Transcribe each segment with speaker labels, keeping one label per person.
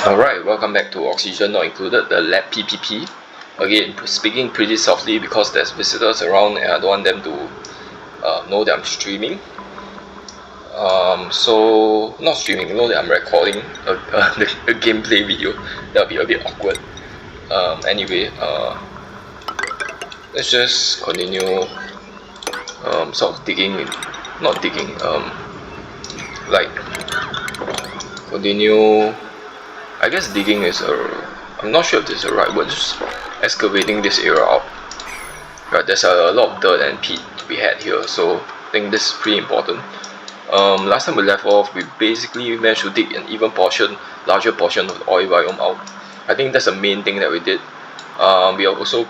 Speaker 1: Alright, welcome back to Oxygen Not Included, the lab PPP. Again, speaking pretty softly because there's visitors around and I don't want them to know that I'm streaming. Not streaming, know that I'm recording a gameplay video. That'll be a bit awkward. Anyway, let's just continue sort of digging, not digging, like continue. I guess digging is I'm not sure if this is the right word, just excavating this area out. Right, there's a lot of dirt and peat to be had here, so I think this is pretty important. Last time we left off, we basically managed to dig an even larger portion of the oil biome out. I think that's the main thing that we did. We also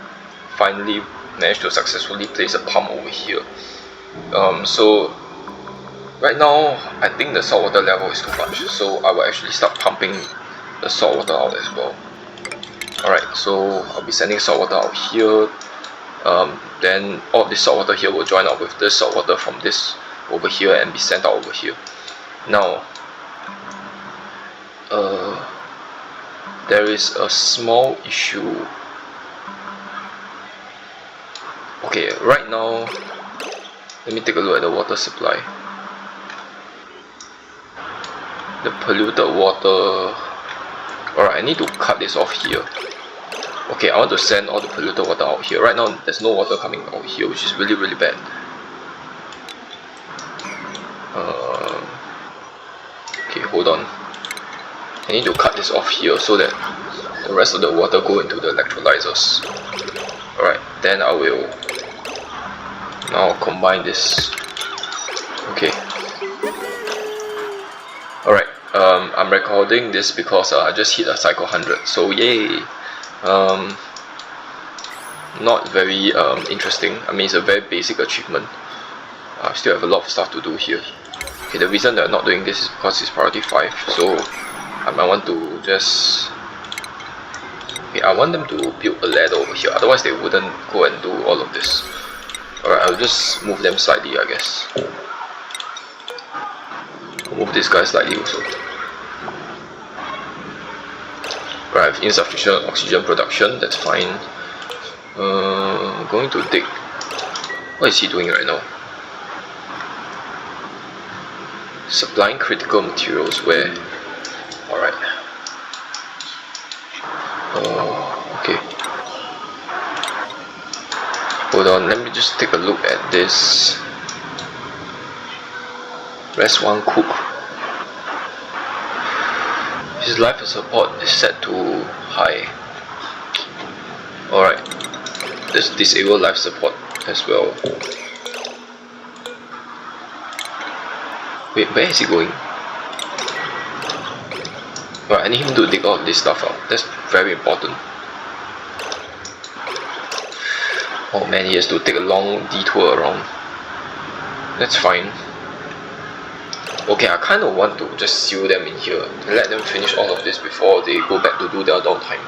Speaker 1: finally managed to successfully place a pump over here. So right now, I think the saltwater level is too much, so I will actually start pumping the saltwater out as well. Alright, so I'll be sending saltwater out here. Then all of this saltwater here will join up with this saltwater from this over here and be sent out over here. Now, there is a small issue. Okay, right now, let me take a look at the water supply. The polluted water. Alright, I need to cut this off here. Okay, I want to send all the polluted water out here. Right now, there's no water coming out here, which is really, really bad. Okay, hold on. I need to cut this off here so that the rest of the water go into the electrolyzers. Alright, then I will now combine this. Okay. Alright, I'm recording this because I just hit a cycle 100, so yay! Not very interesting. I mean, it's a very basic achievement. I still have a lot of stuff to do here. Okay, the reason that I'm not doing this is because it's priority 5, so I might want to just... Okay, I want them to build a ladder over here, otherwise they wouldn't go and do all of this. Alright, I'll just move them slightly, I guess. Move this guy slightly also. Right, I have insufficient oxygen production, that's fine. I'm going to dig. What is he doing right now? Supplying critical materials where? Alright. Okay. Hold on, let me just take a look at this. Rest 1 cook. His life support is set to high. Alright. Let's disable life support as well. Wait, where is he going? Right, I need him to dig all of this stuff out. That's very important. Oh man, he has to take a long detour around. That's fine. Okay, I kind of want to just seal them in here and let them finish all of this before they go back to do their downtime.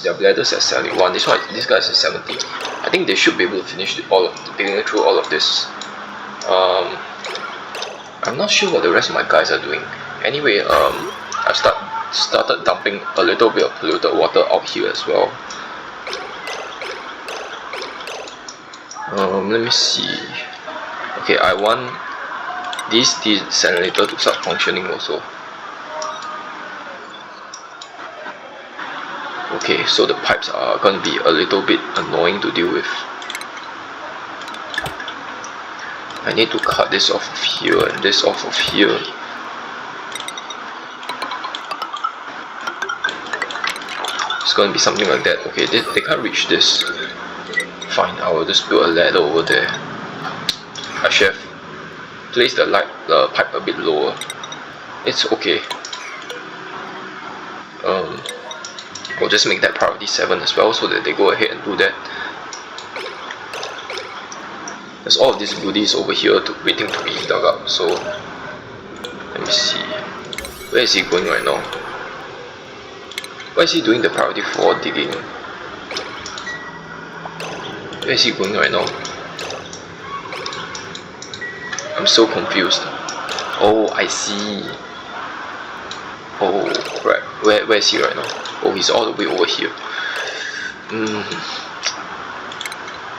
Speaker 1: Their bladders at 71. This guy's at 70. I think they should be able to finish digging through all of this. I'm not sure what the rest of my guys are doing. Anyway, I've started dumping a little bit of polluted water out here as well. Let me see. Okay, I want this desalinator to start functioning also. Okay, so the pipes are going to be a little bit annoying to deal with. I need to cut this off of here and this off of here. It's going to be something like that. Okay, they can't reach this. Fine, I will just build a ladder over there. I should have placed the pipe a bit lower. It's okay. We'll just make that priority 7 as well so that they go ahead and do that. There's all of these goodies over here waiting to be dug up, so let me see. Where is he going right now? Why is he doing the priority 4 digging? Where is he going right now? I'm so confused. Oh, I see. Oh, right. Where is he right now? Oh, he's all the way over here.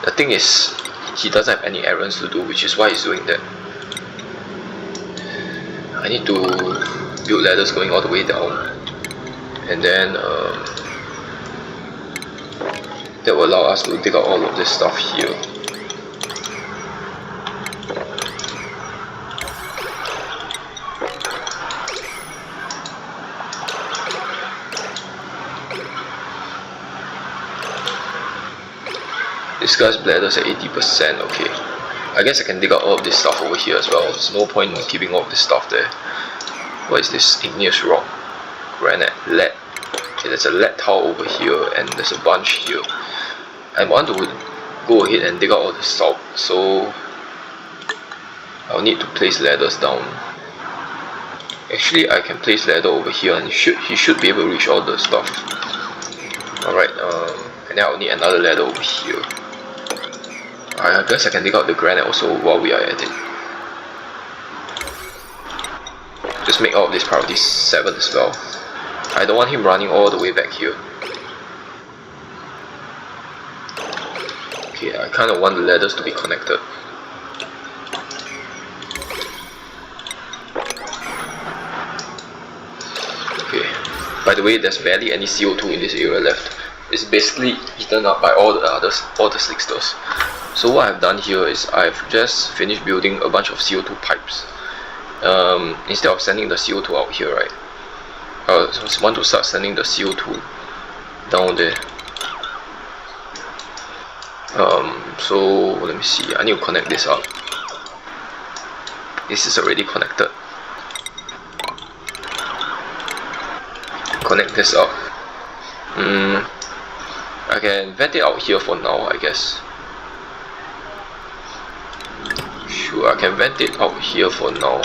Speaker 1: The thing is, he doesn't have any errands to do, which is why he's doing that. I need to build ladders going all the way down, and then that will allow us to dig out all of this stuff here. This guy's bladder's at 80%, okay. I guess I can dig out all of this stuff over here as well. There's no point in keeping all of this stuff there. What is this? Igneous rock, granite, lead. Okay, there's a lead tile over here and there's a bunch here. I want to go ahead and dig out all this out, so I'll need to place ladders down. Actually, I can place ladder over here and he should be able to reach all the stuff. Alright, and then I'll need another ladder over here. I guess I can dig out the granite also while we are at it. Just make all of this priority 7 as well. I don't want him running all the way back here. Okay, I kind of want the ladders to be connected. Okay, by the way, there's barely any CO2 in this area left. It's basically eaten up by all the slicksters. So what I've done here is I've just finished building a bunch of CO2 pipes. Instead of sending the CO2 out here, right? I just want to start sending the CO2 down there. So let me see. I need to connect this up. This is already connected. Connect this up. I can vent it out here for now, I guess. Sure, I can vent it out here for now.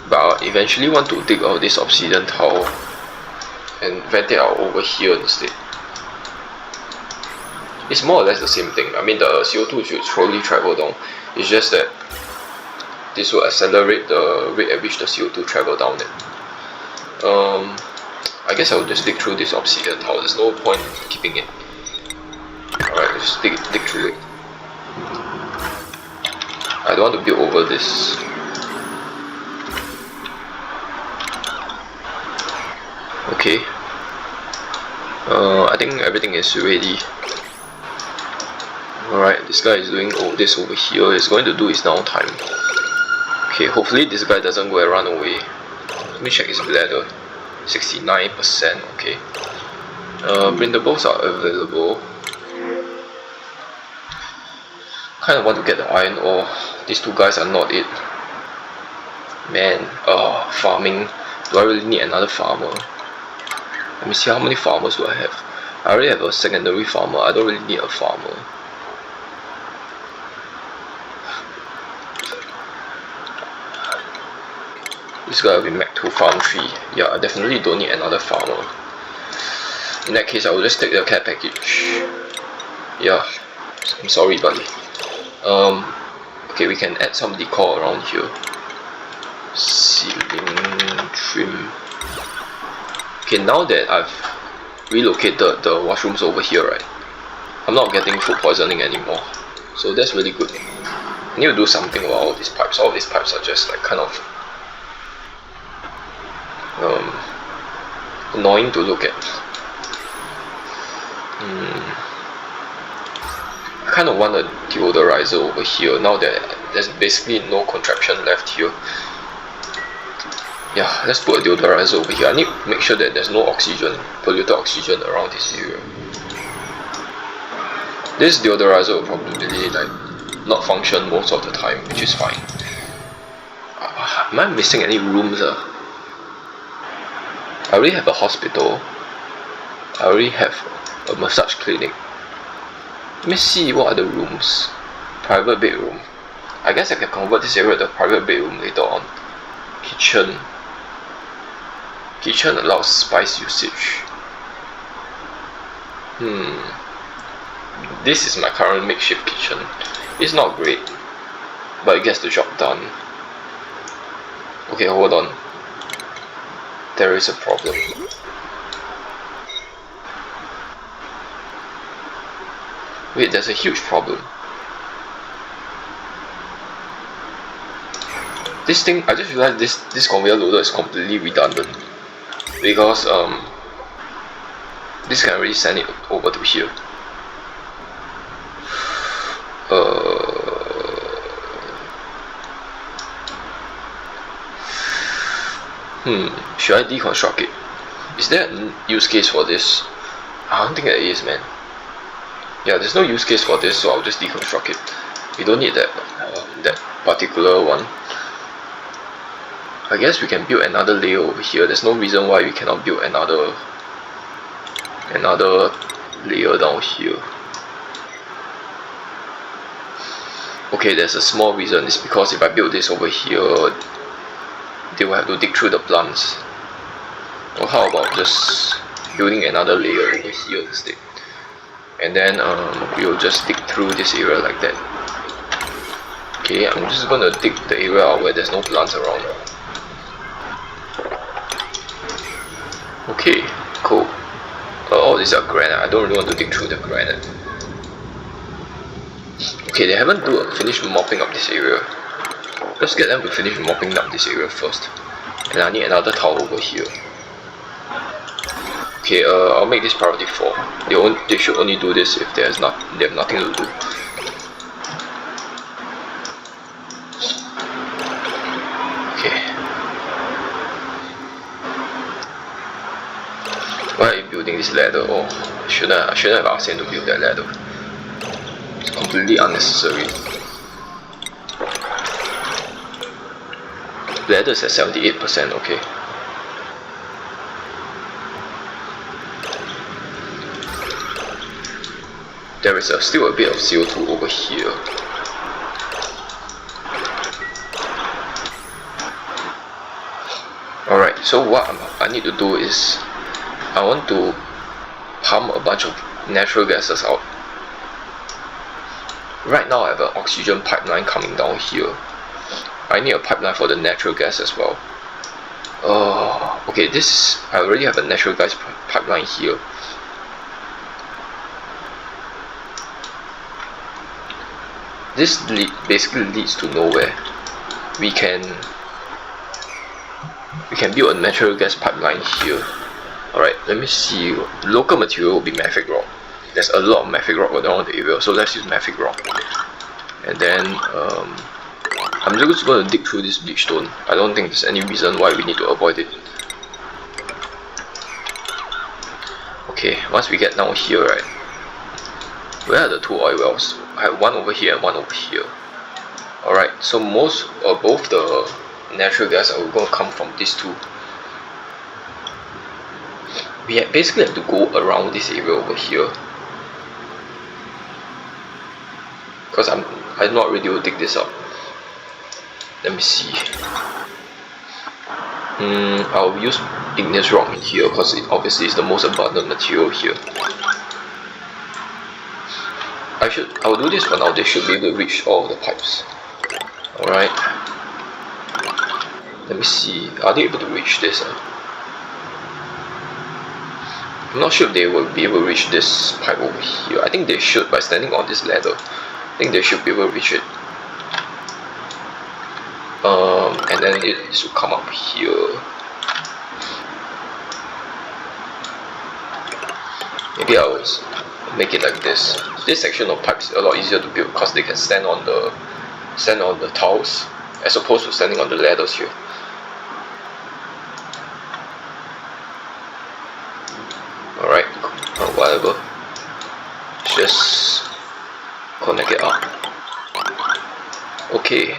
Speaker 1: But I eventually want to dig out this obsidian tile and vent it out over here instead. It's more or less the same thing. I mean, the CO2 should slowly travel down. It's just that this will accelerate the rate at which the CO2 travel down there. I guess I'll just dig through this obsidian tile. There's no point in keeping it. Alright, just dig through it. I don't want to build over this. Okay. I think everything is ready. Alright, this guy is doing all this over here. He's going to do his downtime. Okay, hopefully this guy doesn't go and run away. Let me check his bladder. 69%, okay. Brindables are available. Kinda want to get the iron ore. These two guys are not it. Man, farming. Do I really need another farmer? Let me see, how many farmers do I have? I already have a secondary farmer. I don't really need a farmer. This guy will be Mac 2 farm 3. Yeah, I definitely don't need another farmer. In that case, I will just take the care package. Yeah, I'm sorry buddy. Okay, we can add some decor around here. Ceiling trim. Okay, now that I've relocated the washrooms over here, right, I'm not getting food poisoning anymore. So that's really good. I need to do something about all these pipes. All these pipes are just like kind of annoying to look at. I kind of want a deodorizer over here now that there's basically no contraption left here. Yeah, let's put a deodorizer over here. I need to make sure that there's no oxygen, polluted oxygen around this area. This deodorizer will probably like not function most of the time, which is fine. Am I missing any rooms? I already have a hospital. I already have a massage clinic. Let me see what are the rooms. Private bedroom. I guess I can convert this area to a private bedroom later on. Kitchen. Kitchen allows spice usage. This is my current makeshift kitchen. It's not great, but it gets the job done. Okay, hold on. there is a problem. Wait, there's a huge problem. This thing, I just realized this conveyor loader is completely redundant, because this can really send it over to here. Should I deconstruct it? Is there a use case for this? I don't think there is, man. Yeah, there's no use case for this, so I'll just deconstruct it. We don't need that that particular one. I guess we can build another layer over here. There's no reason why we cannot build another layer down here. Okay, there's a small reason. It's because if I build this over here, they will have to dig through the plants. Or how about just building another layer over here instead? And then we'll just dig through this area like that. Okay, I'm just gonna dig the area out where there's no plants around. Okay, cool. All these are granite. I don't really want to dig through the granite. Okay, they haven't finished mopping up this area. Let's get them to finish mopping up this area first. And I need another towel over here. Okay, I'll make this priority 4. They should only do this if they have nothing to do. Okay. Why are you building this ladder? Oh, I shouldn't have asked him to build that ladder. It's completely unnecessary. Ladder's at 78%, okay. There is still a bit of CO2 over here. Alright, so what I need to do is I want to pump a bunch of natural gases out. Right now I have an oxygen pipeline coming down here. I need a pipeline for the natural gas as well. Okay, I already have a natural gas pipeline here. This basically leads to nowhere. We can build a natural gas pipeline here. Alright, let me see. Local material will be mafic rock. There's a lot of mafic rock around the area, so let's use mafic rock. And then I'm just going to dig through this bleach stone. I don't think there's any reason why we need to avoid it. Okay, once we get down here, right, where are the 2 oil wells? I have one over here and one over here. Alright, so both the natural gas are going to come from these 2. We basically have to go around this area over here, because I'm not ready to dig this up. Let me see. I'll use igneous rock in here because it obviously is the most abundant material here. I'll do this for now. They should be able to reach all of the pipes. Alright. Let me see. Are they able to reach this? I'm not sure if they will be able to reach this pipe over here. I think they should by standing on this ladder. I think they should be able to reach it. And then it should come up here. Maybe I'll make it like this. This section of pipes is a lot easier to build because they can stand on the tiles as opposed to standing on the ladders here. Alright, whatever. Just connect it up. Okay,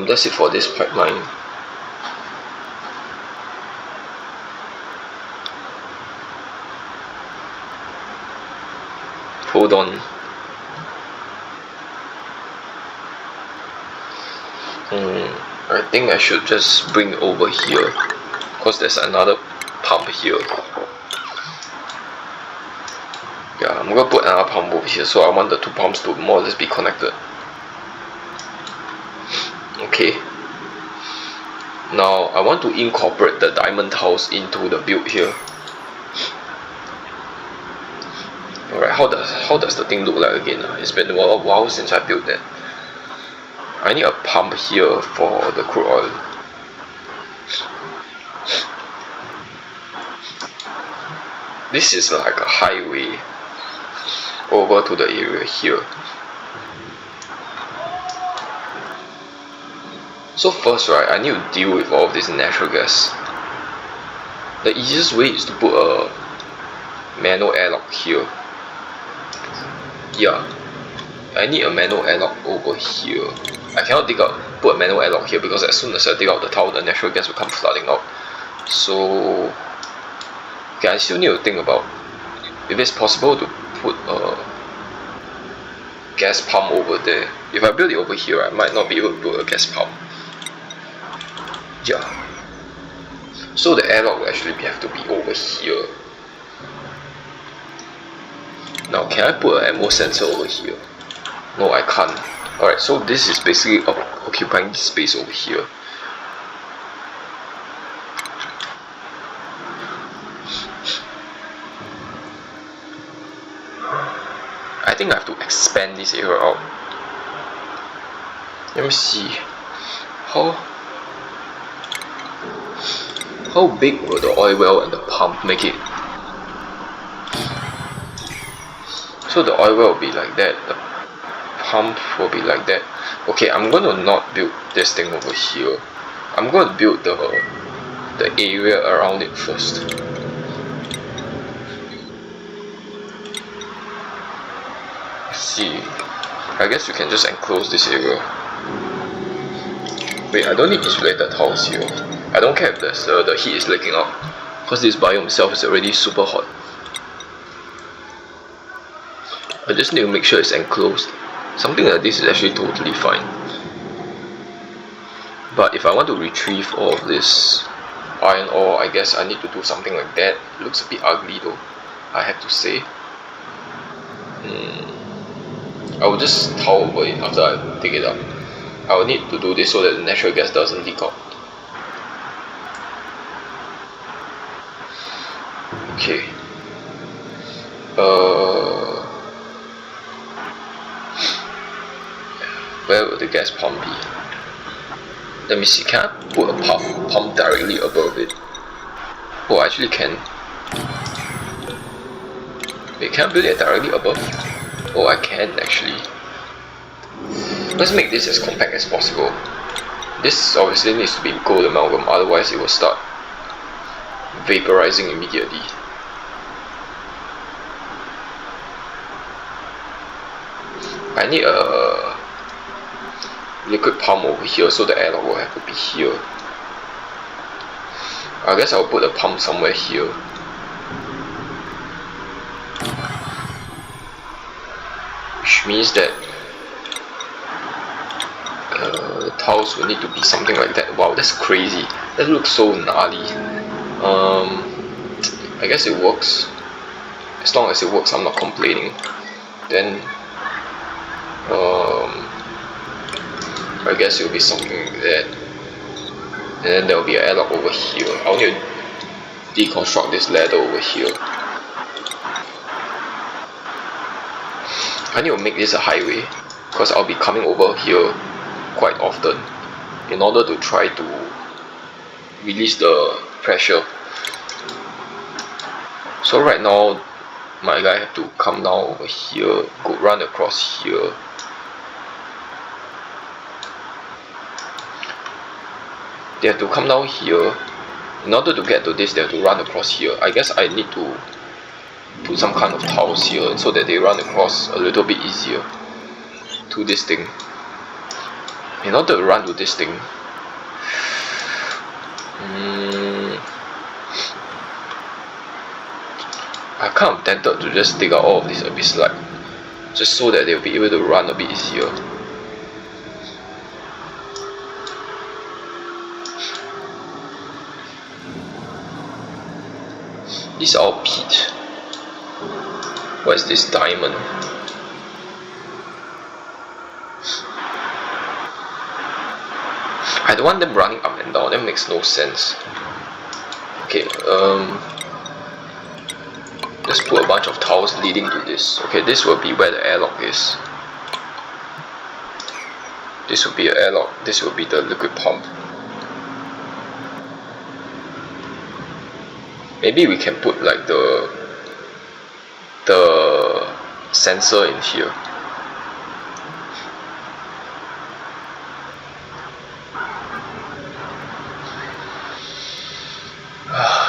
Speaker 1: that's it for this pipeline. Hold on. I think I should just bring it over here because there's another pump here. Yeah, I'm gonna put another pump over here, so I want the 2 pumps to more or less be connected. Okay. Now I want to incorporate the diamond tiles into the build here. Alright, how does the thing look like again? It's been a while since I built that. I need a pump here for the crude oil. This is like a highway over to the area here. So first, right, I need to deal with all of this natural gas. The easiest way is to put a manual airlock here. Yeah, I need a manual airlock over here. I cannot put a manual airlock here because as soon as I dig out the tile, the natural gas will come flooding out. So, okay, I still need to think about if it's possible to put a gas pump over there. If I build it over here, I might not be able to build a gas pump. Yeah. So the airlock will actually have to be over here. Now, can I put an ammo sensor over here? No, I can't. Alright, so this is basically occupying space over here. I think I have to expand this area out. Let me see. How big will the oil well and the pump make it? So the oil well will be like that, the pump will be like that. Okay, I'm going to not build this thing over here. I'm going to build the area around it first. Let's see. I guess you can just enclose this area. Wait, I don't need insulated tiles here. I don't care if the heat is leaking out, because this biome itself is already super hot. I just need to make sure it's enclosed. Something like this is actually totally fine. But if I want to retrieve all of this iron ore, I guess I need to do something like that. It looks a bit ugly though, I have to say. I will just towel over it after I dig it up. I will need to do this so that the natural gas doesn't leak out. Okay. Where will the gas pump be? Let me see, can I put a pump directly above it? Oh, I actually can. Wait, can I build it directly above? Oh, I can actually. Let's make this as compact as possible. This obviously needs to be gold amalgam, otherwise it will start vaporizing immediately. I need a liquid pump over here, so the airlock will have to be here. I guess I'll put a pump somewhere here. Which means that the tiles will need to be something like that. Wow, that's crazy. That looks so gnarly. I guess it works. As long as it works, I'm not complaining. Then I guess it will be something like that. And then there will be an airlock over here. I'll need to deconstruct this ladder over here. I need to make this a highway, because I'll be coming over here quite often in order to try to release the pressure. So right now my guy have to come down over here, go run across here. They have to come down here. In order to get to this, they have to run across here. I guess I need to put some kind of tiles here so that they run across a little bit easier to this thing. In order to run to this thing, I'm kind of tempted to just dig out all of this a bit slack, just so that they'll be able to run a bit easier. These are all peat. What is this diamond? I don't want them running up and down, that makes no sense. Okay, let's put a bunch of towers leading to this. Okay, this will be where the airlock is. This will be an airlock, this will be the liquid pump. Maybe we can put like the sensor in here.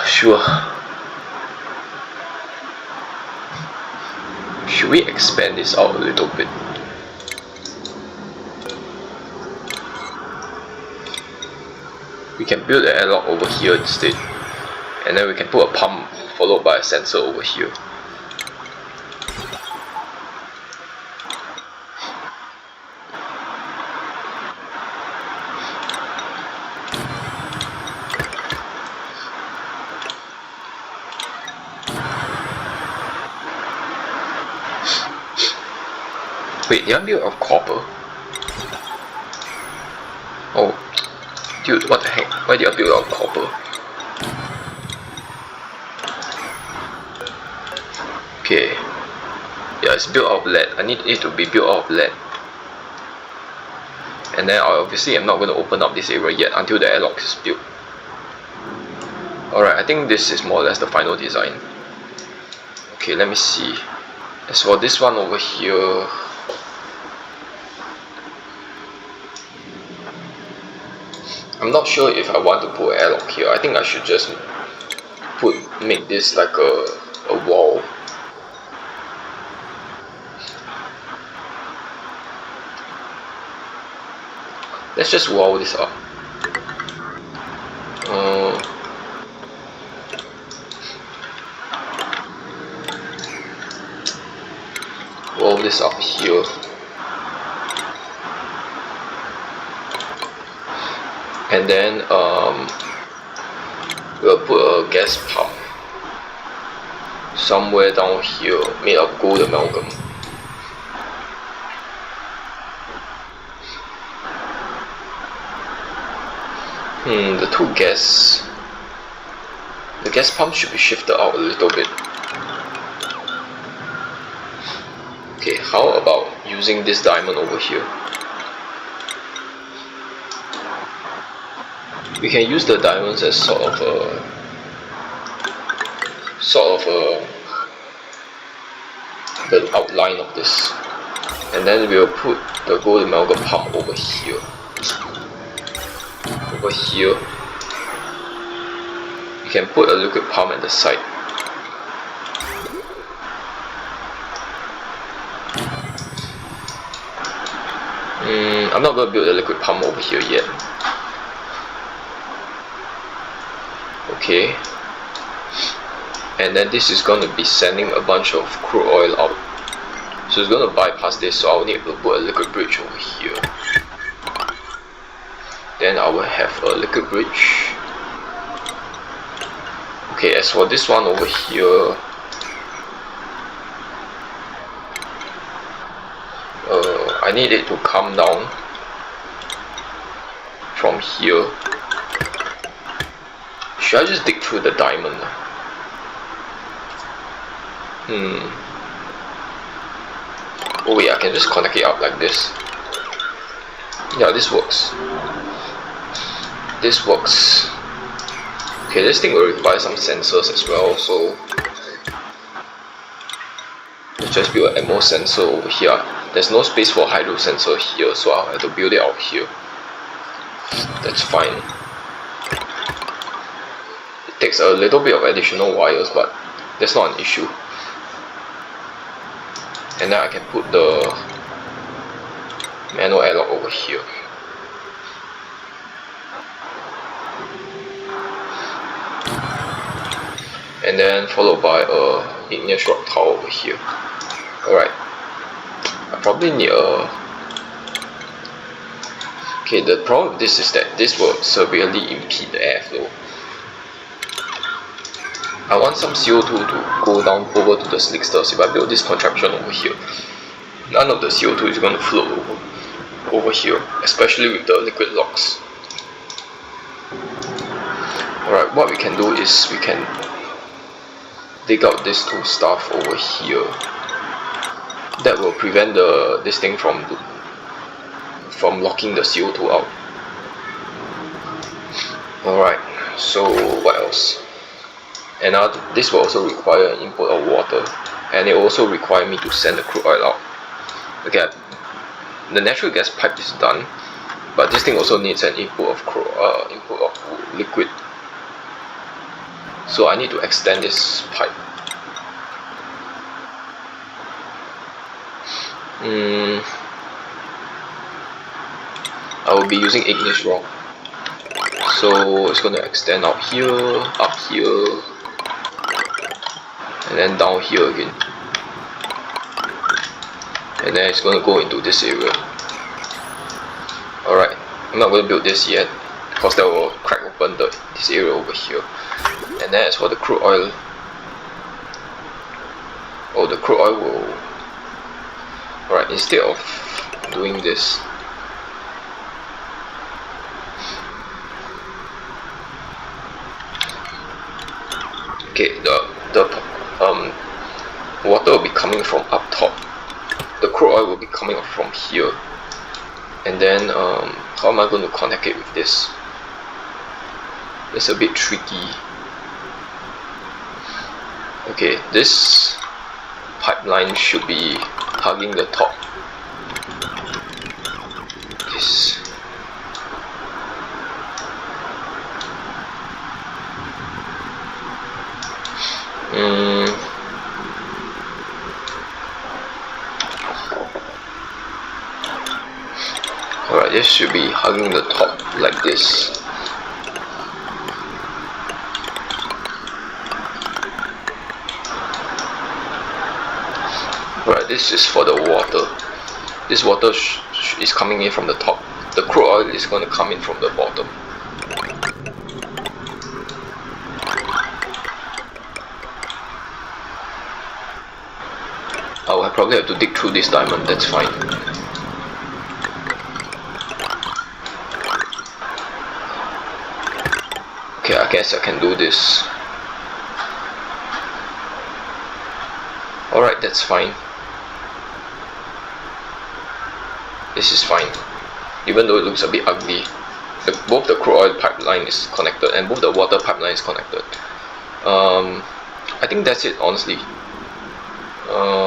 Speaker 1: Sure. Should we expand this out a little bit? We can build an airlock over here instead, and then we can put a pump followed by a sensor over here. Wait, did I build out of copper? Oh, dude, what the heck? Why did I build out of copper? Okay. Yeah, it's built out of lead. I need it to be built out of lead. And then obviously I'm not going to open up this area yet until the airlock is built. Alright, I think this is more or less the final design. Okay, let me see. As for this one over here, I'm not sure if I want to put an airlock here. I think I should just make this like a wall. Let's just wall this up. Wall this up here. And then we'll put a gas pump somewhere down here made of gold amalgam. The gas pump should be shifted out a little bit. Okay, how about using this diamond over here? We can use the diamonds as sort of the outline of this, and then we'll put the gold amalgam pump over here. Over here, we can put a liquid pump at the side. I'm not going to build a liquid pump over here yet. Okay, and then this is going to be sending a bunch of crude oil out, so it's going to bypass this, so I'll need to put a liquid bridge over here. Then I will have a liquid bridge. Okay, as for this one over here, I need it to come down from here. Should I just dig through the diamond? Oh wait, I can just connect it up like this. Yeah, this works. This works. Okay, this thing will require some sensors as well, so let's just build an ammo sensor over here. There's no space for hydro sensor here, so I'll have to build it out here. That's fine. It takes a little bit of additional wires, but that's not an issue. And then I can put the manual airlock over here. And then followed by a igneous rock tower over here. Alright. I probably need a... Okay, the problem with this is that this will severely impede the airflow. I want some CO2 to go down over to the slicksters. If I build this contraption over here, none of the CO2 is going to flow over here, especially with the liquid locks. Alright, what we can do is we can dig out this two stuff over here. That will prevent this thing from locking the CO2 out. Alright, so what else? And this will also require an input of water, and it also require me to send the crude oil out. Okay, the natural gas pipe is done, but this thing also needs an input of liquid. So I need to extend this pipe. I will be using igneous rock. So it's going to extend out here, up here, and then down here again. And then it's going to go into this area. Alright, I'm not going to build this yet, because that will crack open this area over here. And then as for the crude oil, the crude oil will... Alright, instead of doing this, okay, the water will be coming from up top. The crude oil will be coming up from here. And then how am I going to connect it with this? It's a bit tricky. Okay, this pipeline should be hugging the top. This. Alright, this should be hugging the top like this. Alright, this is for the water. This water is coming in from the top. The crude oil is going to come in from the bottom. I will probably have to dig through this diamond, that's fine. Okay, I guess I can do this. Alright, that's fine. This is fine. Even though it looks a bit ugly. Both the crude oil pipeline is connected and both the water pipeline is connected. I think that's it, honestly.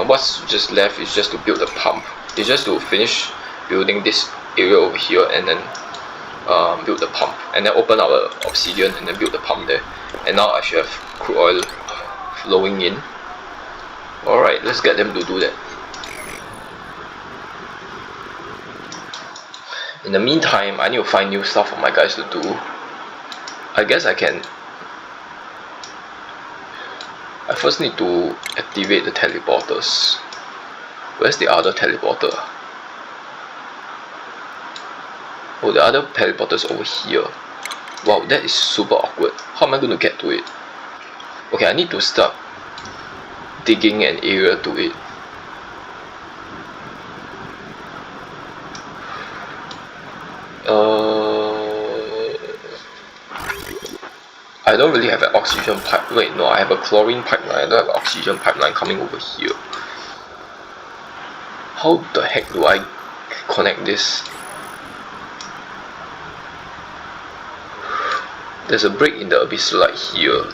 Speaker 1: What's just left is just to build the pump. It's just to finish building this area over here and then build the pump, and then open up the obsidian and then build the pump there. And now I should have crude oil flowing in. Alright, let's get them to do that. In the meantime, I need to find new stuff for my guys to do. I guess I first need to activate the teleporters. Where's the other teleporter? Oh, the other teleporter is over here. Wow, that is super awkward. How am I going to get to it? Okay, I need to start digging an area to it. I don't really have an oxygen pipe. Wait, no, I have a chlorine pipeline. I don't have an oxygen pipeline coming over here. How the heck do I connect this? There's a break in the abyssal here.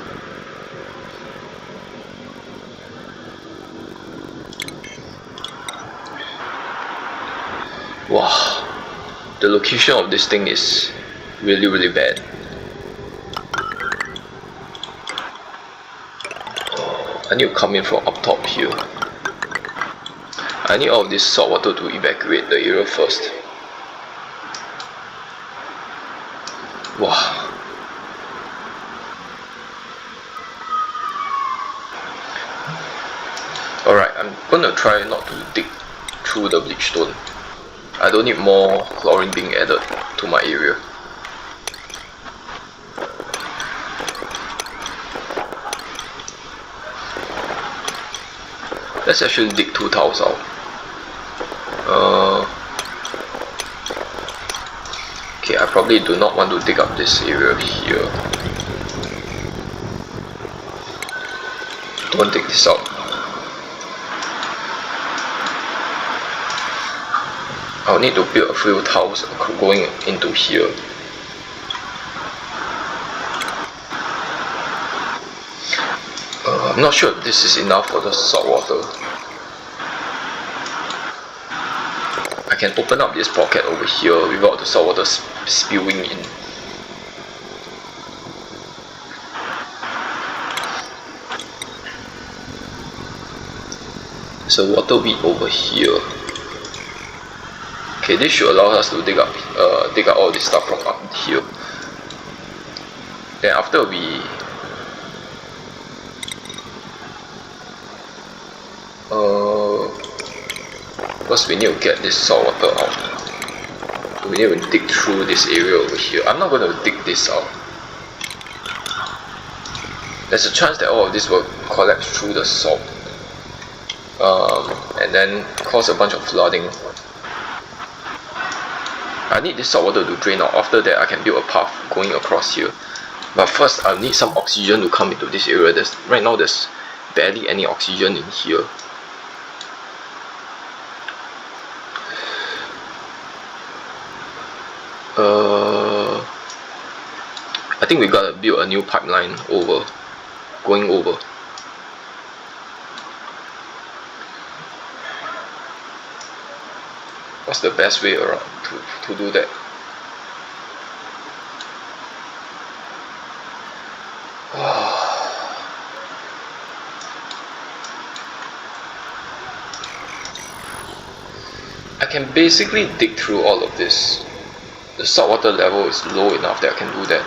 Speaker 1: Wow, the location of this thing is really bad. I need to come in from up top here. I need all of this salt water to evacuate the area first. Wow. Alright, I'm gonna try not to dig through the bleach stone. I don't need more chlorine being added to my area. Let's actually dig 2 tiles out. Okay, I probably do not want to dig up this area here. go and take this out. I'll need to build a few tiles going into here. I'm not sure if this is enough for the salt water. I can open up this pocket over here without the salt water spewing in. There's a water weed over here. Okay, this should allow us to dig out all this stuff from up here. Then after we first we need to get this salt water out. We need to dig through this area over here. I'm not going to dig this out. There's a chance that all of this will collapse through the salt and then cause a bunch of flooding. I need this salt water to drain out. After that I can build a path going across here. But first I'll need some oxygen to come into this area. Right now there's barely any oxygen in here. I think we gotta build a new pipeline going over. What's the best way around to do that? I can basically dig through all of this. The saltwater level is low enough that I can do that.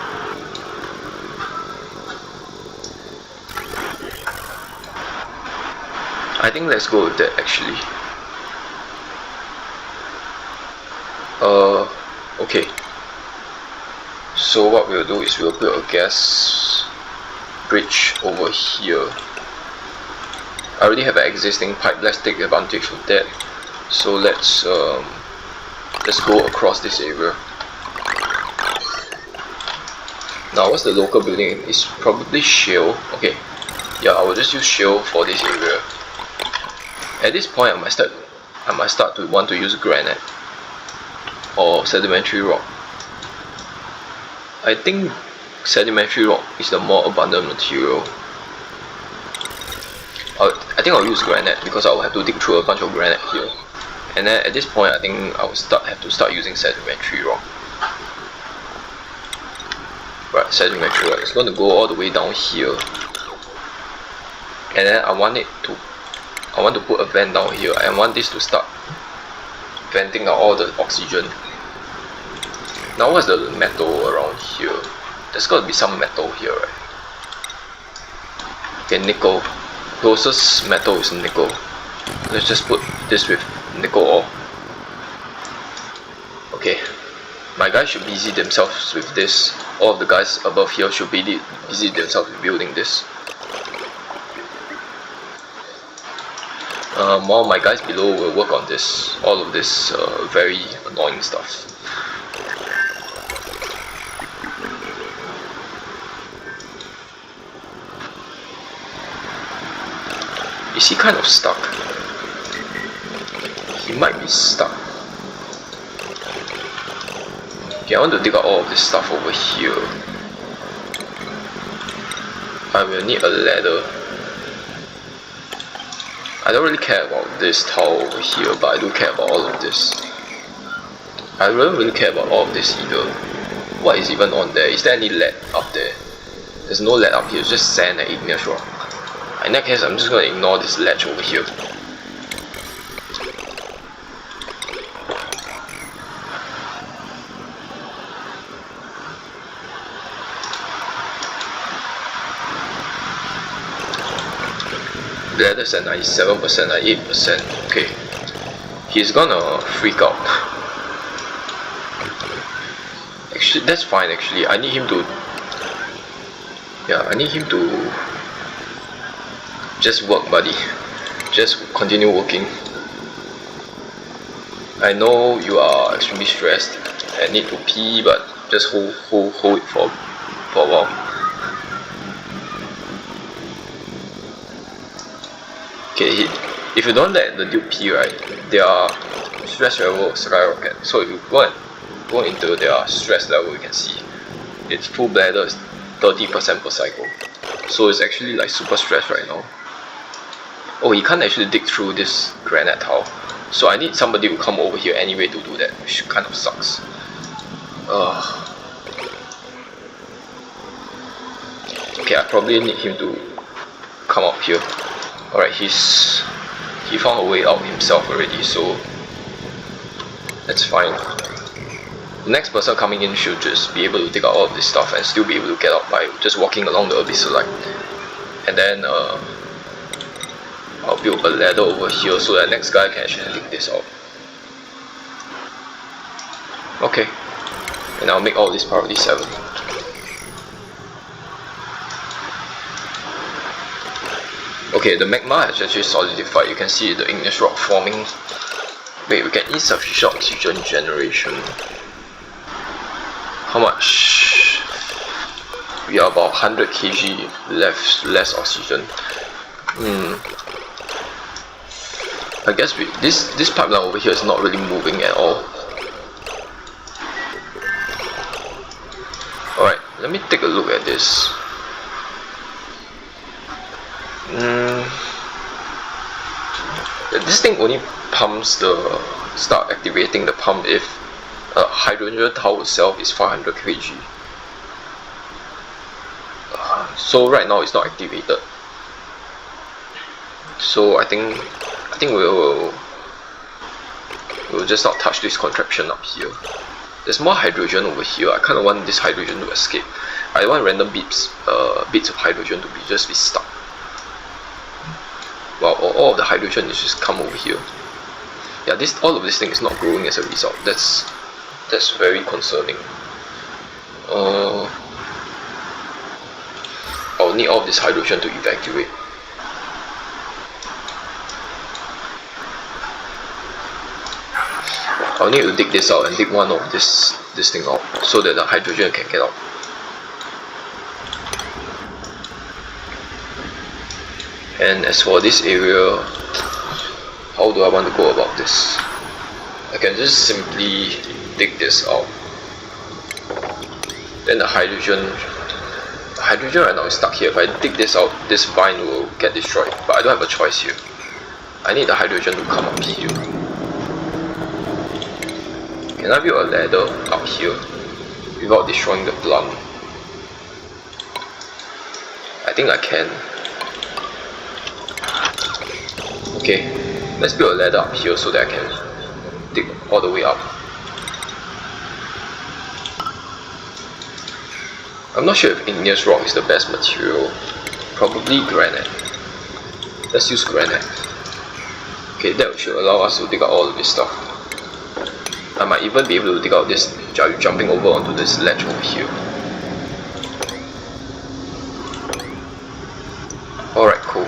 Speaker 1: I think let's go with that actually. Okay. So what we'll do is we'll build a gas bridge over here. I already have an existing pipe. Let's take advantage of that. So let's go across this area. Now what's the local building? It's probably shale. Okay, yeah, I will just use shale for this area. At this point I might start to want to use granite or sedimentary rock. I think sedimentary rock is the more abundant material. I think I'll use granite because I'll have to dig through a bunch of granite here. And then at this point I think I will have to start using sedimentary rock. Right, sedimentary rock. It's going to go all the way down here. And then I want to put a vent down here. I want this to start venting out all the oxygen. Now what's the metal around here? There's got to be some metal here, right? Okay, nickel. Closest metal is nickel. Let's just put this with nickel ore. Okay, my guys should busy themselves with this. All of the guys above here should be busy themselves with building this. While my guys below will work on this, all of this very annoying stuff. Is he kind of stuck? He might be stuck. Okay, I want to dig out all of this stuff over here. I will need a ladder. I don't really care about this tile over here, but I do care about all of this. I don't really care about all of this either. What is even on there? Is there any lead up there? There's no lead up here, it's just sand and igneous rock. In that case, I'm just going to ignore this ledge over here. Ladder's at 97%, 98%. Okay. He's gonna freak out. Actually, that's fine actually. I need him to... Yeah, I need him to... Just work, buddy. Just continue working. I know you are extremely stressed and need to pee, but just hold it for a while. Okay, if you don't let the dude pee, right, their stress level will skyrocket. So if you go into their stress level, you can see its full bladder is 30% per cycle. So it's actually like super stressed right now. Oh, he can't actually dig through this granite tile. So I need somebody to come over here anyway to do that, which kind of sucks. Okay, I probably need him to come up here. Alright, he found a way out himself already, so that's fine. The next person coming in should just be able to take out all of this stuff and still be able to get out by just walking along the abyssal line. And then I'll build a ladder over here so that next guy can actually dig this out. Okay, and I'll make all this priority 7. Okay, the magma has actually solidified. You can see the igneous rock forming. Wait, we can eat sufficient oxygen generation. How much? We are about 100 kg less oxygen. I guess this pipeline over here is not really moving at all. Alright, let me take a look at this. This thing only pumps start activating the pump if hydrogen tower itself is 500 kg. So right now it's not activated. So I think we'll just not touch this contraption up here. There's more hydrogen over here. I kind of want this hydrogen to escape. I want random bits of hydrogen to just be stuck. Well, all of the hydrogen is just come over here. Yeah, all of this thing is not growing as a result. That's very concerning. I'll need all of this hydrogen to evacuate. I'll need to dig this out and dig one of this thing out so that the hydrogen can get out. And as for this area, how do I want to go about this? I can just simply dig this out. Then the hydrogen right now is stuck here. If I dig this out, this vine will get destroyed. But I don't have a choice here. I need the hydrogen to come up here. Can I build a ladder up here without destroying the plant? I think I can. Okay, let's build a ladder up here so that I can dig all the way up. I'm not sure if igneous rock is the best material. Probably granite. Let's use granite. Okay, that should allow us to dig out all of this stuff. I might even be able to dig out this jumping over onto this ledge over here. Alright, cool.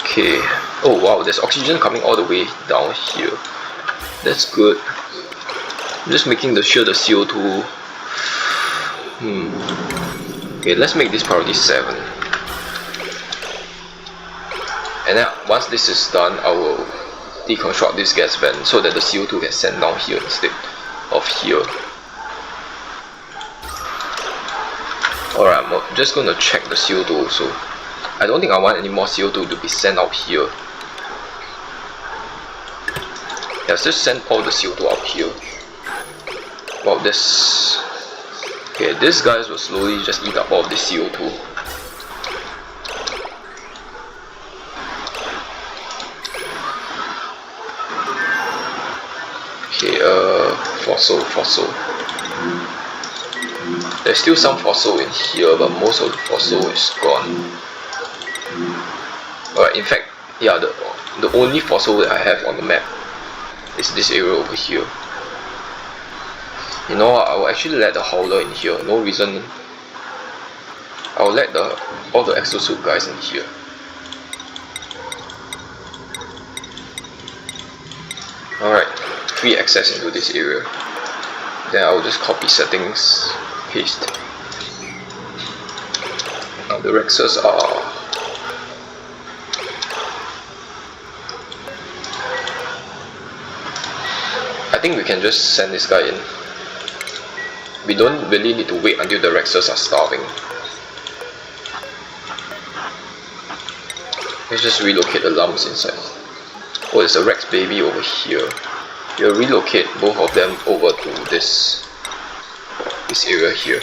Speaker 1: Okay. Oh wow, there's oxygen coming all the way down here. That's good. I'm just making sure the CO2. Okay, let's make this priority 7. And then once this is done, I will deconstruct this gas vent so that the CO2 gets sent down here instead of here. Alright, I'm just gonna check the CO2 also. I don't think I want any more CO2 to be sent out here. Yeah, let's just send all the CO2 out here. Wow, this... Okay, these guys will slowly just eat up all of this CO2. Okay, fossil. There's still some fossil in here, but most of the fossil is gone. Alright, in fact, yeah, the only fossil that I have on the map is this area over here. You know what, I will actually let the howler in here, no reason. I will let all the exosuit guys in here. Alright, free access into this area. Then I'll just copy settings, paste. Now the Rexes are I think we can just send this guy in. We don't really need to wait until the Rexes are starving. Let's just relocate the lumps inside. Oh, there's a Rex baby over here. We'll relocate both of them over to this area here.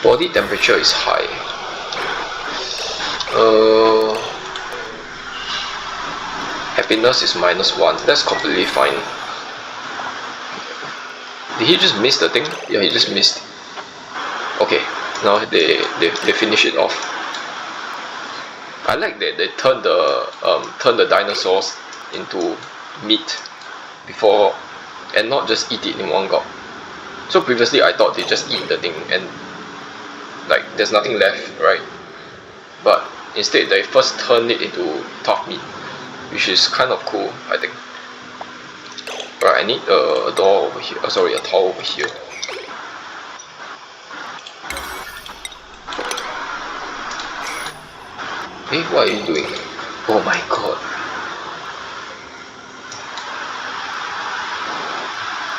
Speaker 1: Body temperature is high. Happiness is -1. That's completely fine. Did he just miss the thing? Yeah, he just missed. Okay, now they finish it off. I like that they turn the dinosaurs into meat before, and not just eat it in one go. So previously I thought they just eat the thing and like there's nothing left, right? But instead they first turn it into tough meat, which is kind of cool, I think. Right, I need a door over here. Sorry, a tower over here. Hey, what are you doing? Oh my god.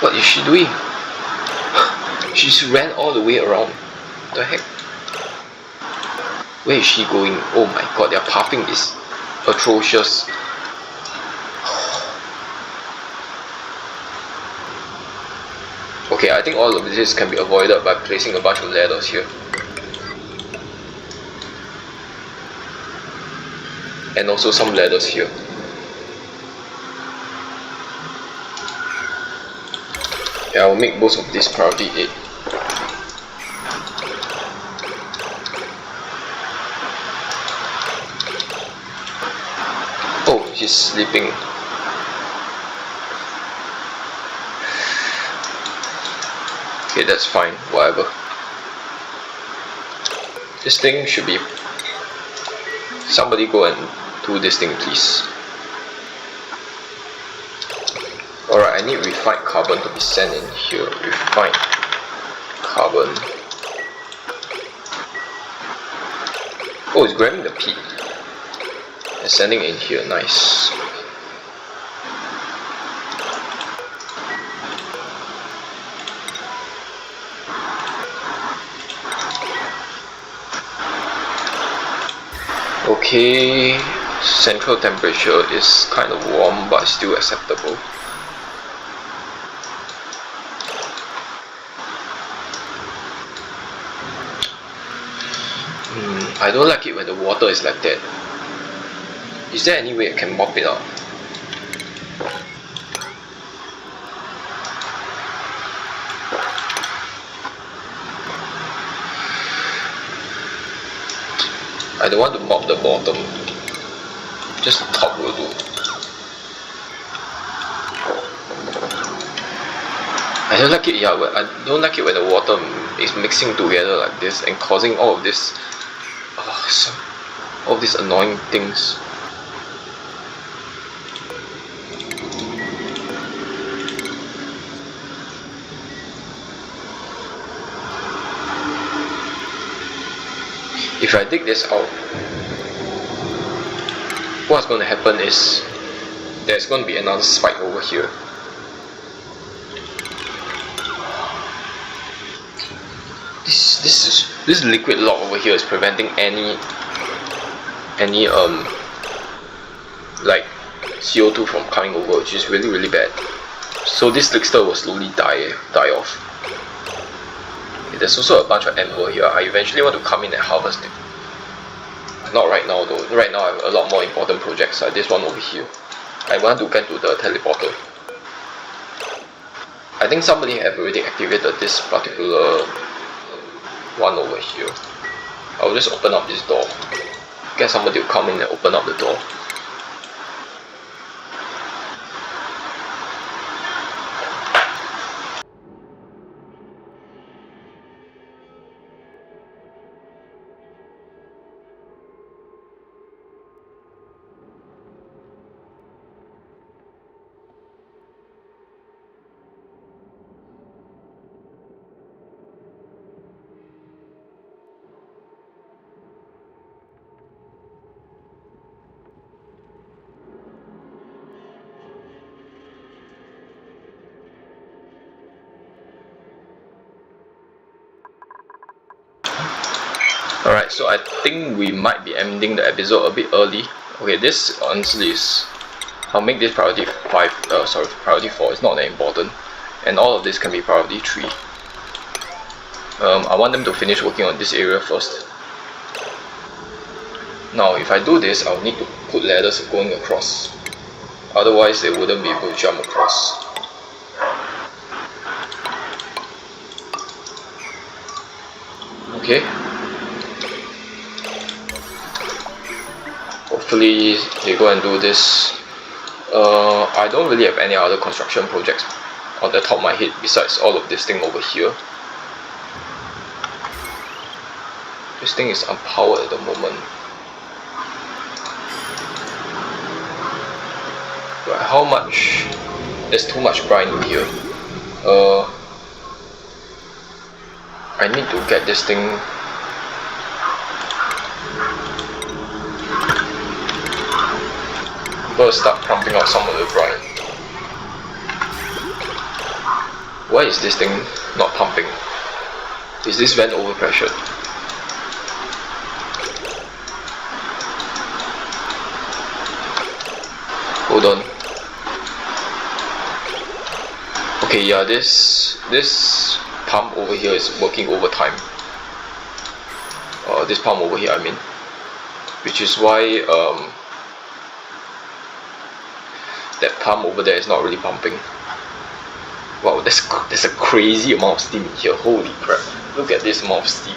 Speaker 1: What is she doing? She just ran all the way around. What the heck? Where is she going? Oh my god, their pathing is atrocious. Okay, I think all of this can be avoided by placing a bunch of ladders here. And also some ladders here. Yeah, I'll make most of this priority 8. Oh, he's sleeping. Okay, that's fine, whatever. This thing should be... Somebody go and do this thing, please. Alright, I need refined carbon to be sent in here. Refined carbon. Oh, it's grabbing the peat and sending it in here. Nice. Okay, central temperature is kind of warm but still acceptable. I don't like it when the water is like that. Is there any way I can mop it out? I don't want to mop the bottom. Just the top will do. I don't like it. Yeah, I don't like it when the water is mixing together like this and causing all of this, all of these annoying things. If I dig this out, what's going to happen is there's going to be another spike over here. This liquid log over here is preventing any like CO2 from coming over, which is really bad. So this Slickster will slowly die off. There's also a bunch of amber here. I eventually want to come in and harvest it. Not right now though. Right now I have a lot more important projects like this one over here. I want to get to the teleporter. I think somebody have already activated this particular one over here. I'll just open up this door. Get somebody to come in and open up the door. Alright, so I think we might be ending the episode a bit early. Okay, this honestly is, I'll make this priority 5, priority 4, it's not that important. And all of this can be priority 3. I want them to finish working on this area first. Now, if I do this, I'll need to put ladders going across. Otherwise, they wouldn't be able to jump across. Okay. Hopefully they go and do this. I don't really have any other construction projects on the top of my head besides all of this thing over here. This thing is unpowered at the moment. But how much? There's too much brine in here. I need to get this thing. First, start pumping out some of the brine. Why is this thing not pumping? Is this vent overpressured? Hold on. Okay, yeah, this pump over here is working overtime. This pump over here, I mean, which is why that pump over there is not really pumping. Wow, there's a crazy amount of steam in here. Holy crap! Look at this amount of steam.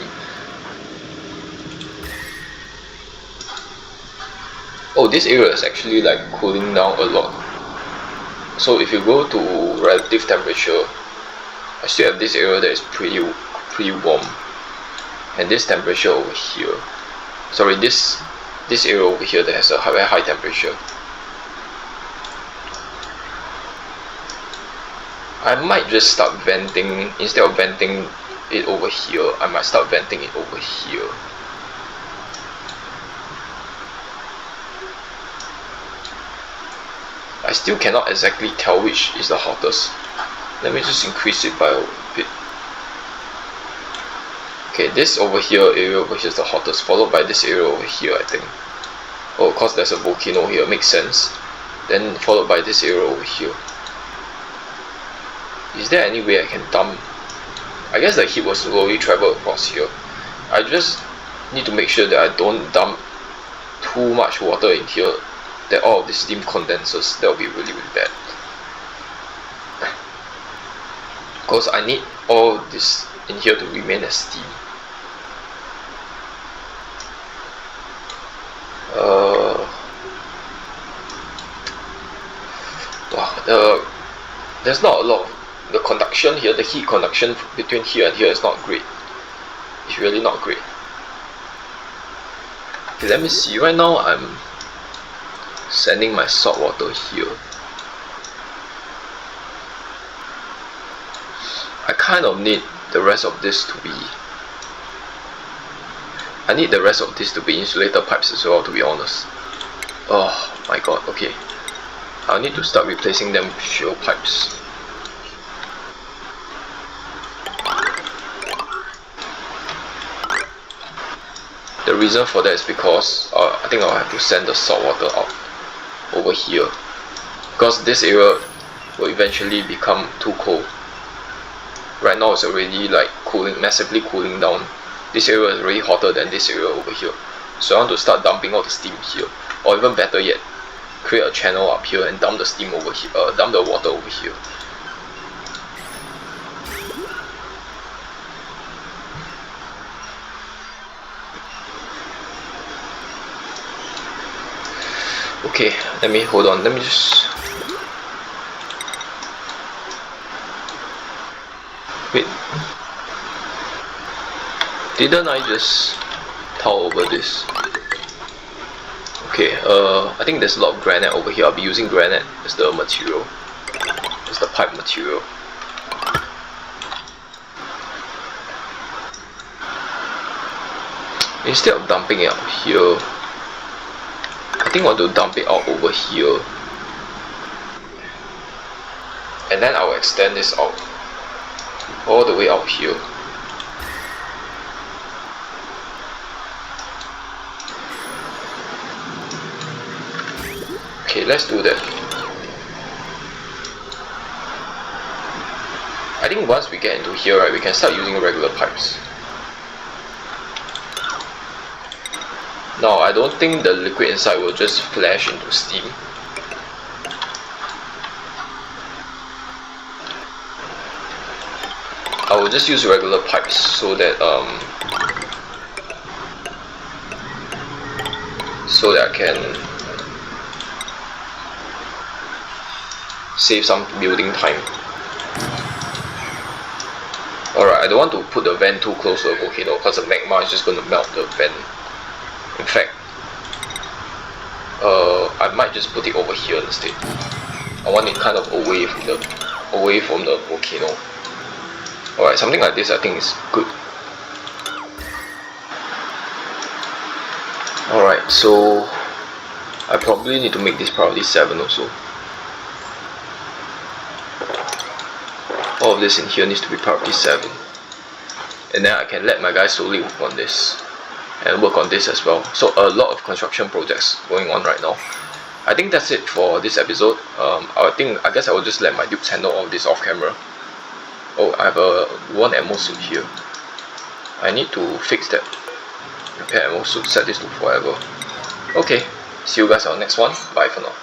Speaker 1: Oh, this area is actually like cooling down a lot. So if you go to relative temperature, I still have this area that is pretty warm, and this temperature over here. Sorry, this area over here that has a very high temperature. I might just start venting, instead of venting it over here, I might start venting it over here. I still cannot exactly tell which is the hottest. Let me just increase it by a bit. Okay, this over here, area over here is the hottest, followed by this area over here, I think. Oh, of course there's a volcano here, makes sense. Then followed by this area over here. Is there any way I can dump? I guess the heat will slowly travel across here. I just need to make sure that I don't dump too much water in here, that all of this steam condenses. That will be really bad. Because I need all this in here to remain as steam. Wow, there's not a lot of the conduction here, the heat conduction between here and here is not great. It's really not great. Okay, let me see. Right now I'm sending my salt water here. I kind of need the rest of this to be, I need the rest of this to be insulator pipes as well, to be honest. Oh my god, okay. I'll need to start replacing them with shell pipes. The reason for that is because I think I'll have to send the salt water out over here, because this area will eventually become too cold. Right now it's already like massively cooling down. This area is already hotter than this area over here. So I want to start dumping all the steam here, or even better yet, create a channel up here and dump the steam over here, dump the water over here. Okay, let me hold on. Let me just wait. Didn't I just tile over this? Okay, I think there's a lot of granite over here. I'll be using granite as the material, as the pipe material. Instead of dumping it out here, I think I want to dump it out over here, and then I will extend this out all the way out here. let's do that. I think once we get into here, right, we can start using regular pipes. Now, I don't think the liquid inside will just flash into steam. I will just use regular pipes so that I can save some building time. Alright, I don't want to put the vent too close to the volcano because the magma is just going to melt the vent. In fact, I might just put it over here instead. I want it kind of away from the volcano. Alright, something like this I think is good. Alright, so I probably need to make this priority 7 also. All of this in here needs to be priority 7. And then I can let my guys slowly work on this. And work on this as well. So a lot of construction projects going on right now. I think that's it for this episode. I guess I will just let my dupes handle all this off camera. Oh, I have a 1 ammo suit here. I need to fix that. Repair ammo suit, set this to forever. Okay, see you guys on the next one. Bye for now.